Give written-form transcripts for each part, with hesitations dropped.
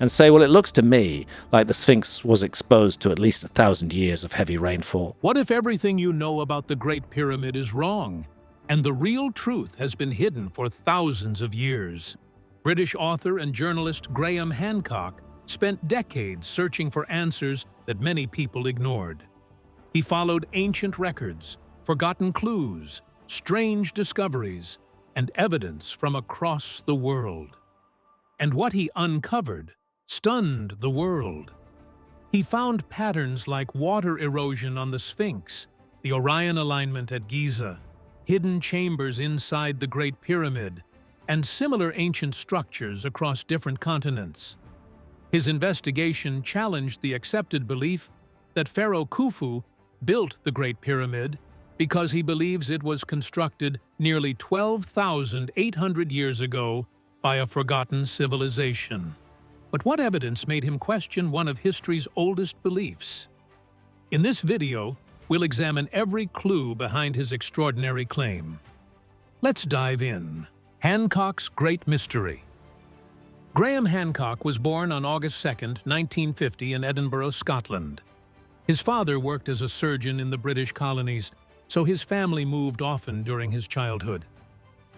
and say, well, it looks to me like the Sphinx was exposed to at least 1,000 years of heavy rainfall. What if everything you know about the Great Pyramid is wrong, and the real truth has been hidden for thousands of years? British author and journalist Graham Hancock spent decades searching for answers that many people ignored. He followed ancient records, forgotten clues, strange discoveries, and evidence from across the world. And what he uncovered stunned the world. He found patterns like water erosion on the Sphinx, the Orion alignment at Giza, hidden chambers inside the Great Pyramid, and similar ancient structures across different continents. His investigation challenged the accepted belief that Pharaoh Kufu built the Great Pyramid because he believes it was constructed nearly 12,800 years ago by a forgotten civilization. But what evidence made him question one of history's oldest beliefs? In this video, we'll examine every clue behind his extraordinary claim. Let's dive in. Hancock's Great Mystery. Graham Hancock was born on August 2, 1950 in Edinburgh, Scotland. His father worked as a surgeon in the British colonies, so his family moved often during his childhood.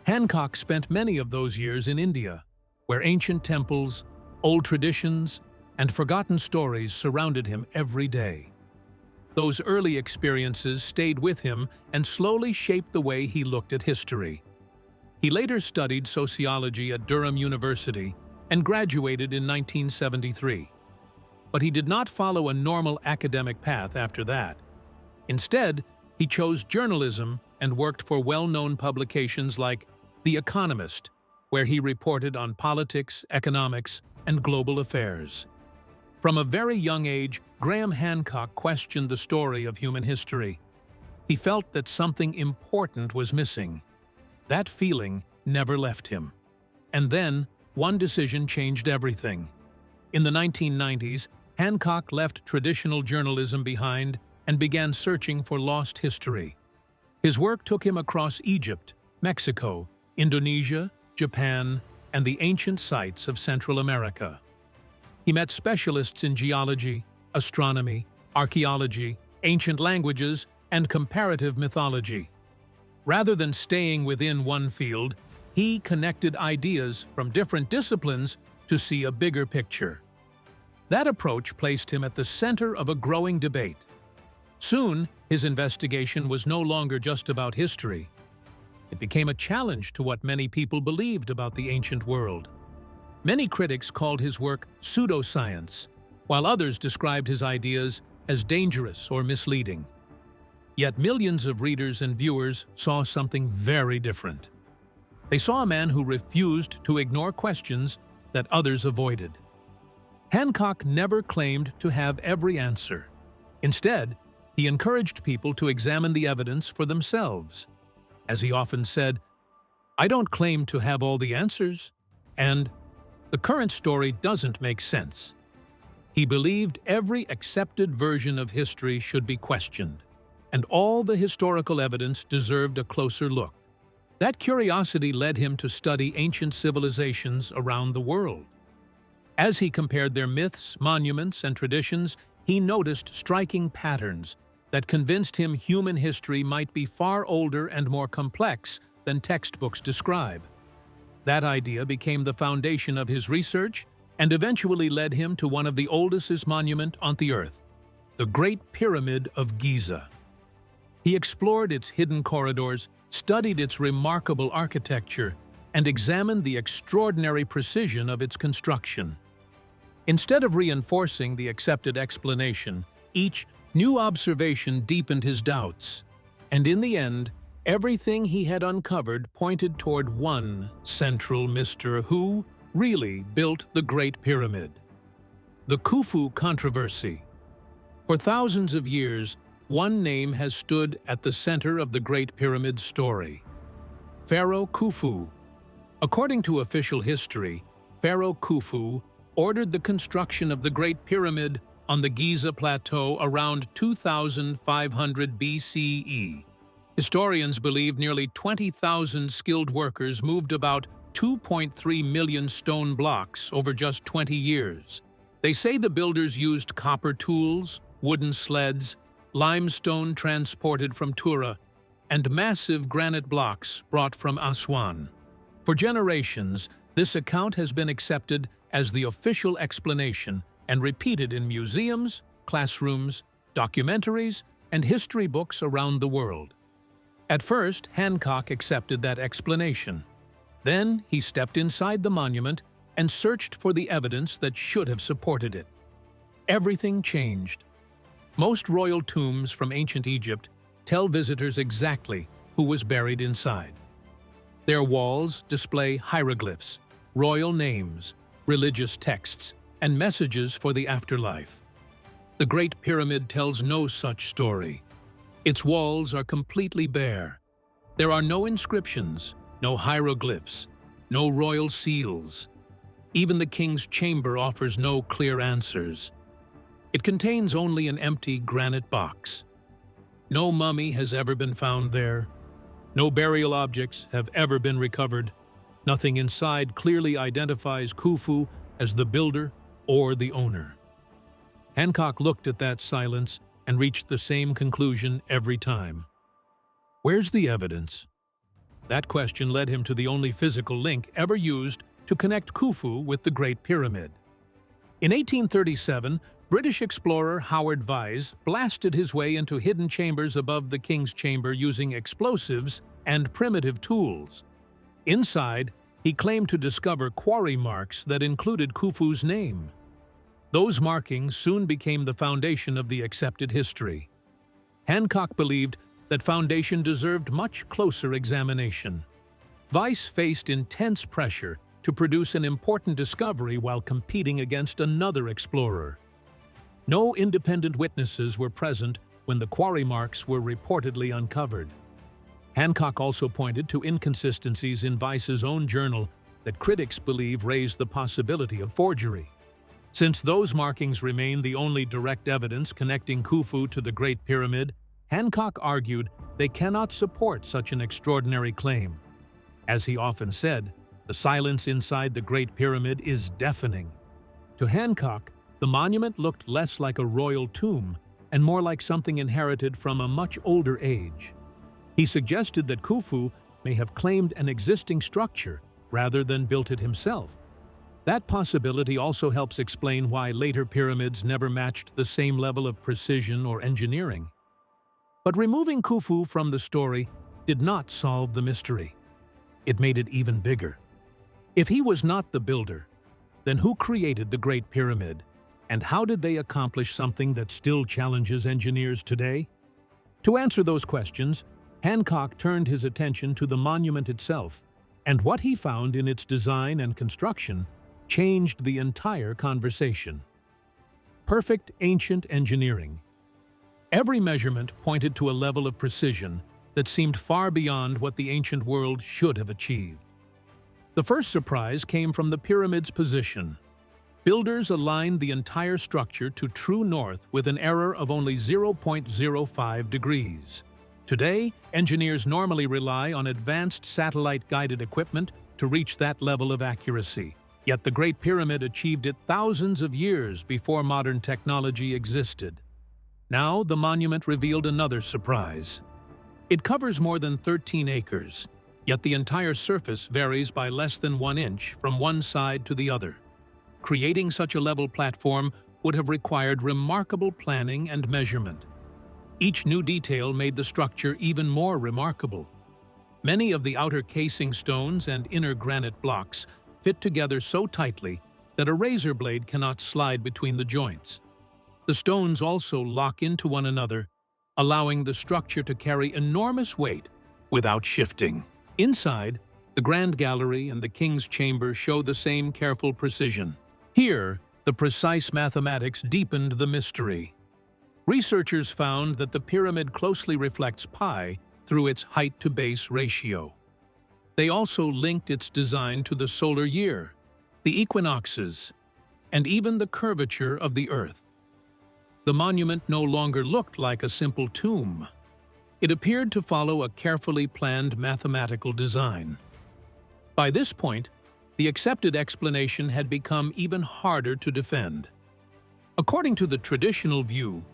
Hancock spent many of those years in India, where ancient temples, old traditions, and forgotten stories surrounded him every day. Those early experiences stayed with him and slowly shaped the way he looked at history. He later studied sociology at Durham University and graduated in 1973. But he did not follow a normal academic path after that. Instead, he chose journalism and worked for well-known publications like The Economist, where he reported on politics, economics, and global affairs. From a very young age, Graham Hancock questioned the story of human history. He felt that something important was missing. That feeling never left him. And then, one decision changed everything. In the 1990s, Hancock left traditional journalism behind and began searching for lost history. His work took him across Egypt, Mexico, Indonesia, Japan, and the ancient sites of Central America. He met specialists in geology, astronomy, archaeology, ancient languages, and comparative mythology. Rather than staying within one field, he connected ideas from different disciplines to see a bigger picture. That approach placed him at the center of a growing debate. Soon, his investigation was no longer just about history. It became a challenge to what many people believed about the ancient world. Many critics called his work pseudoscience, while others described his ideas as dangerous or misleading. Yet millions of readers and viewers saw something very different. They saw a man who refused to ignore questions that others avoided. Hancock never claimed to have every answer. Instead, he encouraged people to examine the evidence for themselves. As he often said, "I don't claim to have all the answers," and "the current story doesn't make sense." He believed every accepted version of history should be questioned, and all the historical evidence deserved a closer look. That curiosity led him to study ancient civilizations around the world. As he compared their myths, monuments, and traditions, he noticed striking patterns that convinced him human history might be far older and more complex than textbooks describe. That idea became the foundation of his research and eventually led him to one of the oldest monuments on the Earth, the Great Pyramid of Giza. He explored its hidden corridors, studied its remarkable architecture, and examined the extraordinary precision of its construction. Instead of reinforcing the accepted explanation, each new observation deepened his doubts, and in the end, everything he had uncovered pointed toward one central mystery: who really built the Great Pyramid? The Kufu controversy. For thousands of years, one name has stood at the center of the Great Pyramid story: Pharaoh Kufu. According to official history, Pharaoh Kufu ordered the construction of the Great Pyramid on the Giza plateau around 2500 BCE. Historians believe nearly 20,000 skilled workers moved about 2.3 million stone blocks over just 20 years. They say the builders used copper tools, wooden sleds, limestone transported from Tura, and massive granite blocks brought from Aswan. For generations, this account has been accepted as the official explanation and repeated in museums, classrooms, documentaries, and history books around the world. At first, Hancock accepted that explanation. Then he stepped inside the monument and searched for the evidence that should have supported it. Everything changed. Most royal tombs from ancient Egypt tell visitors exactly who was buried inside. Their walls display hieroglyphs, royal names, religious texts, and messages for the afterlife. The Great Pyramid tells no such story. Its walls are completely bare. There are no inscriptions, no hieroglyphs, no royal seals. Even the king's chamber offers no clear answers. It contains only an empty granite box. No mummy has ever been found there. No burial objects have ever been recovered. Nothing inside clearly identifies Kufu as the builder or the owner. Hancock looked at that silence and reached the same conclusion every time. Where's the evidence? That question led him to the only physical link ever used to connect Kufu with the Great Pyramid. In 1837, British explorer Howard Vyse blasted his way into hidden chambers above the king's chamber using explosives and primitive tools. Inside, he claimed to discover quarry marks that included Khufu's name. Those markings soon became the foundation of the accepted history. Hancock believed that foundation deserved much closer examination. Vyse faced intense pressure to produce an important discovery while competing against another explorer. No independent witnesses were present when the quarry marks were reportedly uncovered. Hancock also pointed to inconsistencies in Vyse's own journal that critics believe raised the possibility of forgery. Since those markings remain the only direct evidence connecting Khufu to the Great Pyramid, Hancock argued they cannot support such an extraordinary claim. As he often said, the silence inside the Great Pyramid is deafening. To Hancock, the monument looked less like a royal tomb and more like something inherited from a much older age. He suggested that Khufu may have claimed an existing structure rather than built it himself. That possibility also helps explain why later pyramids never matched the same level of precision or engineering. But removing Khufu from the story did not solve the mystery. It made it even bigger. If he was not the builder, then who created the Great Pyramid? And how did they accomplish something that still challenges engineers today? To answer those questions, Hancock turned his attention to the monument itself, and what he found in its design and construction changed the entire conversation. Perfect ancient engineering. Every measurement pointed to a level of precision that seemed far beyond what the ancient world should have achieved. The first surprise came from the pyramid's position. Builders aligned the entire structure to true north with an error of only 0.05 degrees. Today, engineers normally rely on advanced satellite-guided equipment to reach that level of accuracy. Yet the Great Pyramid achieved it thousands of years before modern technology existed. Now, the monument revealed another surprise. It covers more than 13 acres, yet the entire surface varies by less than 1 inch from one side to the other. Creating such a level platform would have required remarkable planning and measurement. Each new detail made the structure even more remarkable. Many of the outer casing stones and inner granite blocks fit together so tightly that a razor blade cannot slide between the joints. The stones also lock into one another, allowing the structure to carry enormous weight without shifting. Inside, the Grand Gallery and the King's Chamber show the same careful precision. Here, the precise mathematics deepened the mystery. Researchers found that the pyramid closely reflects pi through its height-to-base ratio. They also linked its design to the solar year, the equinoxes, and even the curvature of the Earth. The monument no longer looked like a simple tomb. It appeared to follow a carefully planned mathematical design. By this point, the accepted explanation had become even harder to defend. According to the traditional view,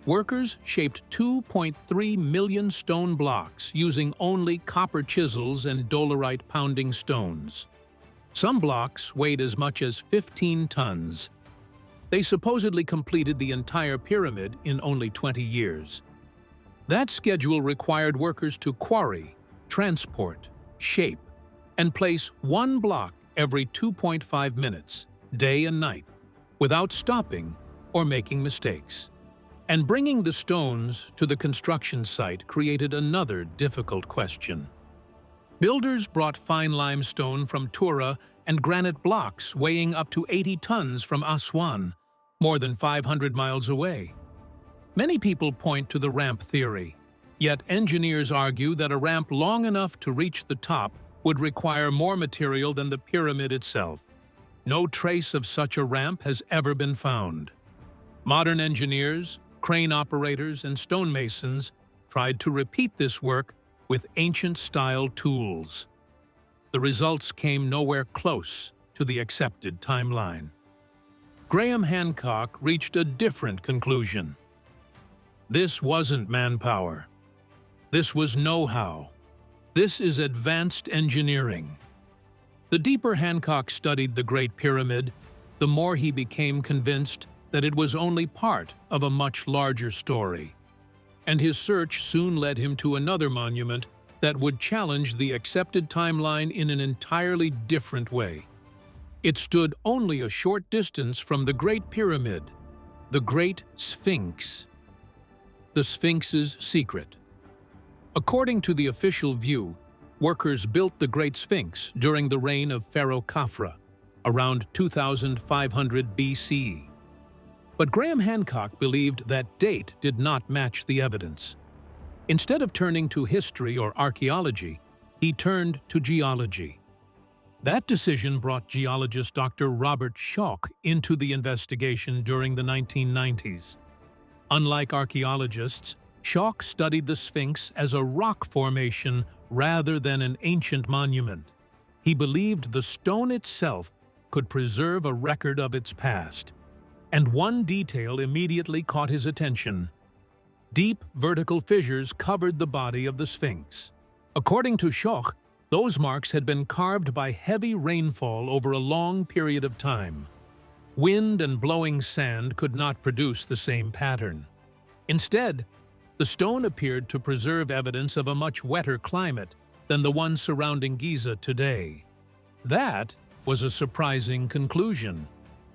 workers shaped 2.3 million stone blocks using only copper chisels and dolerite pounding stones. Some blocks weighed as much as 15 tons. They supposedly completed the entire pyramid in only 20 years. That schedule required workers to quarry, transport, shape, and place one block every 2.5 minutes, day and night, without stopping or making mistakes. And bringing the stones to the construction site created another difficult question. Builders brought fine limestone from Tura and granite blocks weighing up to 80 tons from Aswan, more than 500 miles away. Many people point to the ramp theory, yet engineers argue that a ramp long enough to reach the top would require more material than the pyramid itself. No trace of such a ramp has ever been found. Modern engineers, crane operators, and stonemasons tried to repeat this work with ancient-style tools. The results came nowhere close to the accepted timeline. Graham Hancock reached a different conclusion. This wasn't manpower. This was know-how. This is advanced engineering. The deeper Hancock studied the Great Pyramid, the more he became convinced that it was only part of a much larger story. And his search soon led him to another monument that would challenge the accepted timeline in an entirely different way. It stood only a short distance from the Great Pyramid, the Great Sphinx. The Sphinx's secret. According to the official view, workers built the Great Sphinx during the reign of Pharaoh Khafra, around 2500 BCE. But Graham Hancock believed that date did not match the evidence. Instead of turning to history or archaeology, he turned to geology. That decision brought geologist Dr. Robert Schoch into the investigation during the 1990s. Unlike archaeologists, Schoch studied the Sphinx as a rock formation rather than an ancient monument. He believed the stone itself could preserve a record of its past. And one detail immediately caught his attention. Deep vertical fissures covered the body of the Sphinx. According to Schoch, those marks had been carved by heavy rainfall over a long period of time. Wind and blowing sand could not produce the same pattern. Instead, the stone appeared to preserve evidence of a much wetter climate than the one surrounding Giza today. That was a surprising conclusion.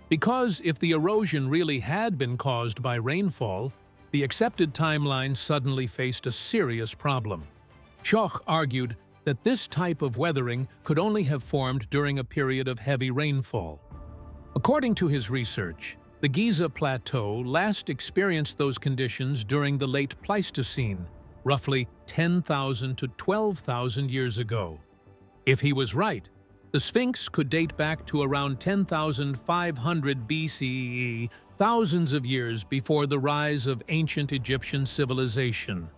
Because if the erosion really had been caused by rainfall, the accepted timeline suddenly faced a serious problem. Schoch argued that this type of weathering could only have formed during a period of heavy rainfall. According to his research, the Giza plateau last experienced those conditions during the late Pleistocene, roughly 10,000 to 12,000 years ago. If he was right, the Sphinx could date back to around 10,500 BCE, thousands of years before the rise of ancient Egyptian civilization.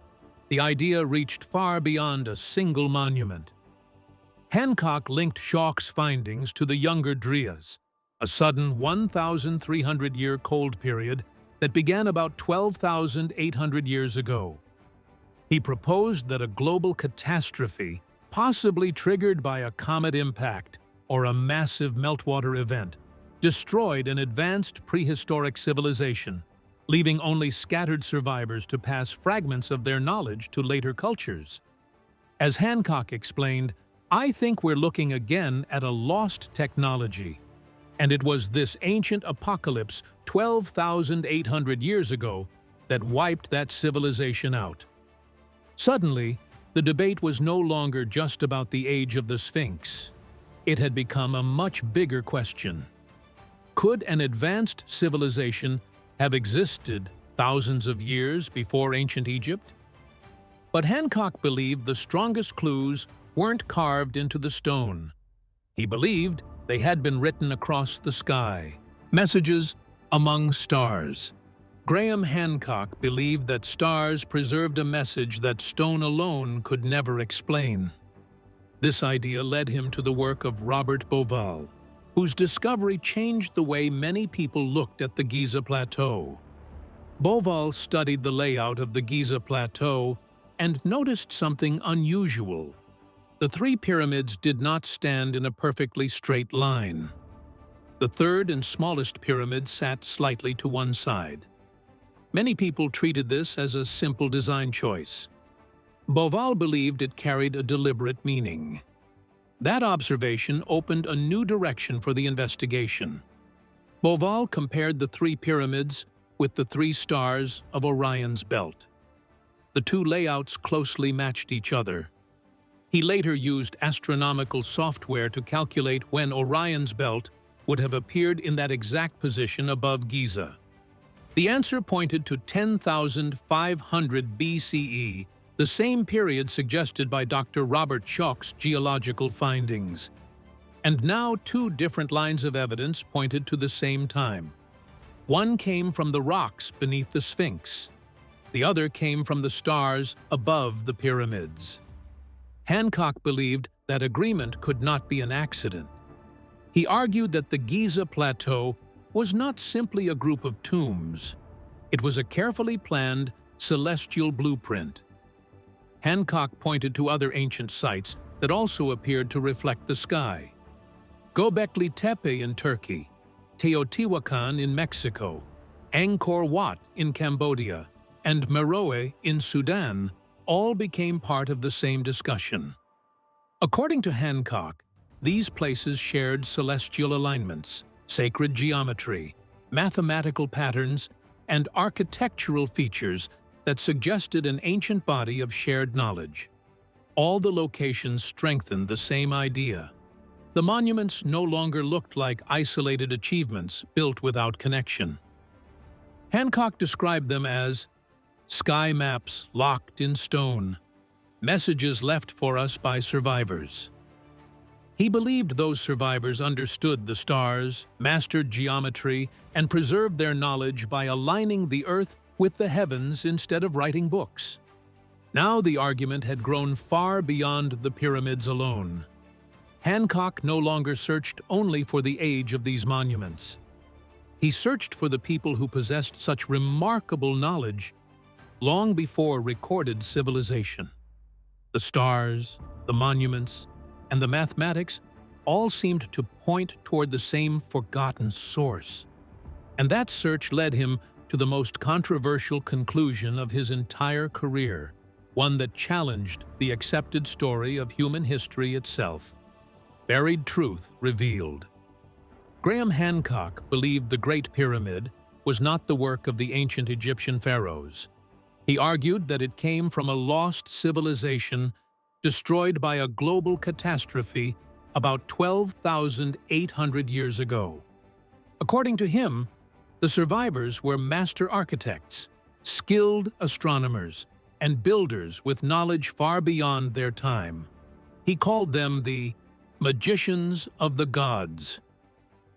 The idea reached far beyond a single monument. Hancock linked Schoch's findings to the Younger Dryas, a sudden 1,300-year cold period that began about 12,800 years ago. He proposed that a global catastrophe, possibly triggered by a comet impact or a massive meltwater event, destroyed an advanced prehistoric civilization, leaving only scattered survivors to pass fragments of their knowledge to later cultures. As Hancock explained, "I think we're looking again at a lost technology." And it was this ancient apocalypse 12,800 years ago that wiped that civilization out. Suddenly, the debate was no longer just about the age of the Sphinx. It had become a much bigger question. Could an advanced civilization have existed thousands of years before ancient Egypt? But Hancock believed the strongest clues weren't carved into the stone. He believed they had been written across the sky. Messages among stars. Graham Hancock believed that stars preserved a message that stone alone could never explain. This idea led him to the work of Robert Bauval, whose discovery changed the way many people looked at the Giza Plateau. Bauval studied the layout of the Giza Plateau and noticed something unusual. The three pyramids did not stand in a perfectly straight line. The third and smallest pyramid sat slightly to one side. Many people treated this as a simple design choice. Bauval believed it carried a deliberate meaning. That observation opened a new direction for the investigation. Bauval compared the three pyramids with the three stars of Orion's belt. The two layouts closely matched each other. He later used astronomical software to calculate when Orion's belt would have appeared in that exact position above Giza. The answer pointed to 10,500 BCE, the same period suggested by Dr. Robert Schoch's geological findings. And now two different lines of evidence pointed to the same time. One came from the rocks beneath the Sphinx. The other came from the stars above the pyramids. Hancock believed that agreement could not be an accident. He argued that the Giza Plateau was not simply a group of tombs. It was a carefully planned celestial blueprint. Hancock pointed to other ancient sites that also appeared to reflect the sky. Göbekli Tepe in Turkey, Teotihuacan in Mexico, Angkor Wat in Cambodia, and Meroe in Sudan all became part of the same discussion. According to Hancock, these places shared celestial alignments, sacred geometry, mathematical patterns, and architectural features that suggested an ancient body of shared knowledge. All the locations strengthened the same idea. The monuments no longer looked like isolated achievements built without connection. Hancock described them as sky maps locked in stone, messages left for us by survivors. He believed those survivors understood the stars, mastered geometry, and preserved their knowledge by aligning the earth with the heavens instead of writing books. Now the argument had grown far beyond the pyramids alone. Hancock no longer searched only for the age of these monuments. He searched for the people who possessed such remarkable knowledge long before recorded civilization. The stars, the monuments, and the mathematics all seemed to point toward the same forgotten source. And that search led him to the most controversial conclusion of his entire career, one that challenged the accepted story of human history itself. Buried truth revealed. Graham Hancock believed the Great Pyramid was not the work of the ancient Egyptian pharaohs. He argued that it came from a lost civilization destroyed by a global catastrophe about 12,800 years ago. According to him, the survivors were master architects, skilled astronomers, and builders with knowledge far beyond their time. He called them the magicians of the gods.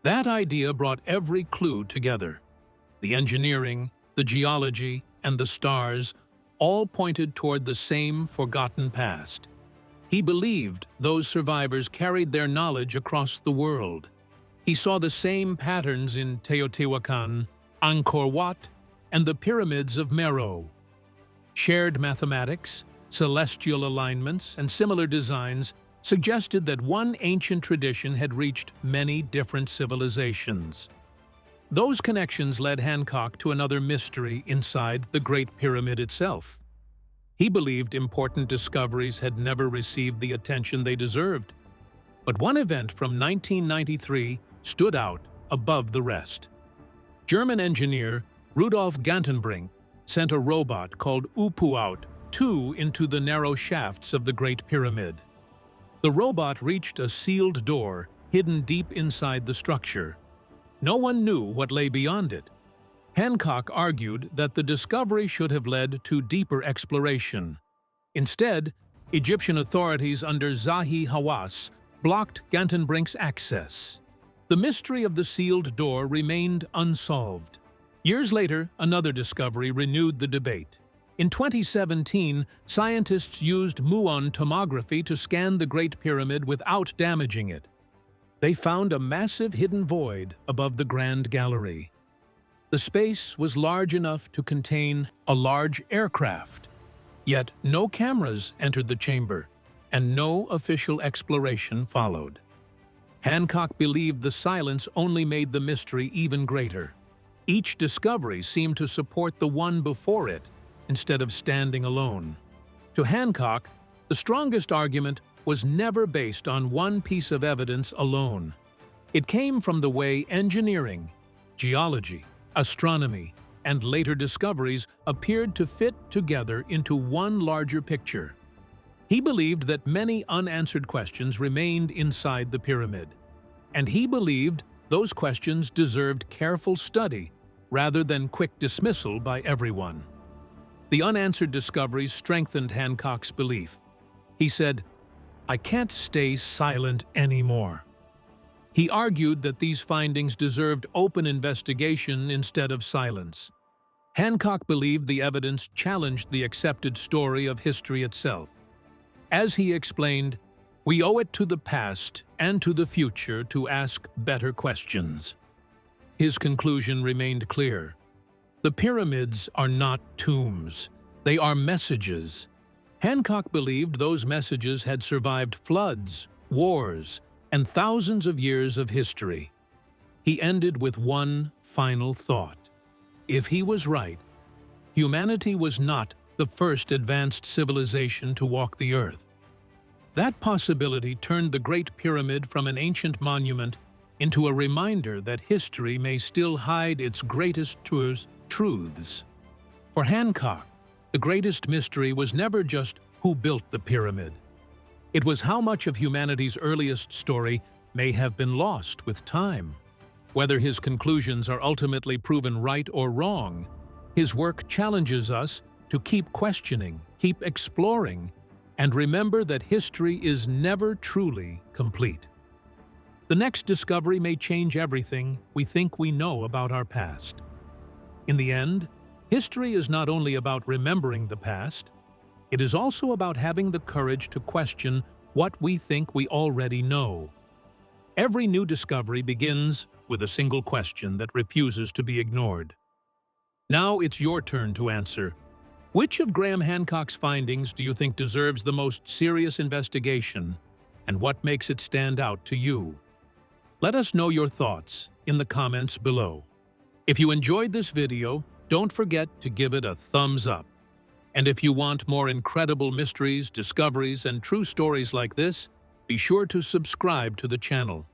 That idea brought every clue together. The engineering, the geology, and the stars all pointed toward the same forgotten past. He believed those survivors carried their knowledge across the world. He saw the same patterns in Teotihuacan, Angkor Wat, and the pyramids of Meroe. Shared mathematics, celestial alignments, and similar designs suggested that one ancient tradition had reached many different civilizations. Those connections led Hancock to another mystery inside the Great Pyramid itself. He believed important discoveries had never received the attention they deserved. But one event from 1993 stood out above the rest. German engineer Rudolf Gantenbrink sent a robot called Upuaut-2 into the narrow shafts of the Great Pyramid. The robot reached a sealed door hidden deep inside the structure. No one knew what lay beyond it. Hancock argued that the discovery should have led to deeper exploration. Instead, Egyptian authorities under Zahi Hawass blocked Gantenbrink's access. The mystery of the sealed door remained unsolved. Years later, another discovery renewed the debate. In 2017, scientists used muon tomography to scan the Great Pyramid without damaging it. They found a massive hidden void above the Grand Gallery. The space was large enough to contain a large aircraft. Yet no cameras entered the chamber, and no official exploration followed. Hancock believed the silence only made the mystery even greater. Each discovery seemed to support the one before it, instead of standing alone. To Hancock, the strongest argument was never based on one piece of evidence alone. It came from the way engineering, geology, astronomy, and later discoveries appeared to fit together into one larger picture. He believed that many unanswered questions remained inside the pyramid, and he believed those questions deserved careful study rather than quick dismissal by everyone. The unanswered discoveries strengthened Hancock's belief. He said, "I can't stay silent anymore." He argued that these findings deserved open investigation instead of silence. Hancock believed the evidence challenged the accepted story of history itself. As he explained, "We owe it to the past and to the future to ask better questions." His conclusion remained clear. The pyramids are not tombs, they are messages. Hancock believed those messages had survived floods, wars, and thousands of years of history. He ended with one final thought. If he was right, humanity was not the first advanced civilization to walk the earth. That possibility turned the Great Pyramid from an ancient monument into a reminder that history may still hide its greatest truths. For Hancock, the greatest mystery was never just who built the pyramid. It was how much of humanity's earliest story may have been lost with time. Whether his conclusions are ultimately proven right or wrong, his work challenges us to keep questioning, keep exploring, and remember that history is never truly complete. The next discovery may change everything we think we know about our past. In the end, history is not only about remembering the past, it is also about having the courage to question what we think we already know. Every new discovery begins with a single question that refuses to be ignored. Now it's your turn to answer. Which of Graham Hancock's findings do you think deserves the most serious investigation, and what makes it stand out to you? Let us know your thoughts in the comments below. If you enjoyed this video, don't forget to give it a thumbs up. And if you want more incredible mysteries, discoveries, and true stories like this, be sure to subscribe to the channel.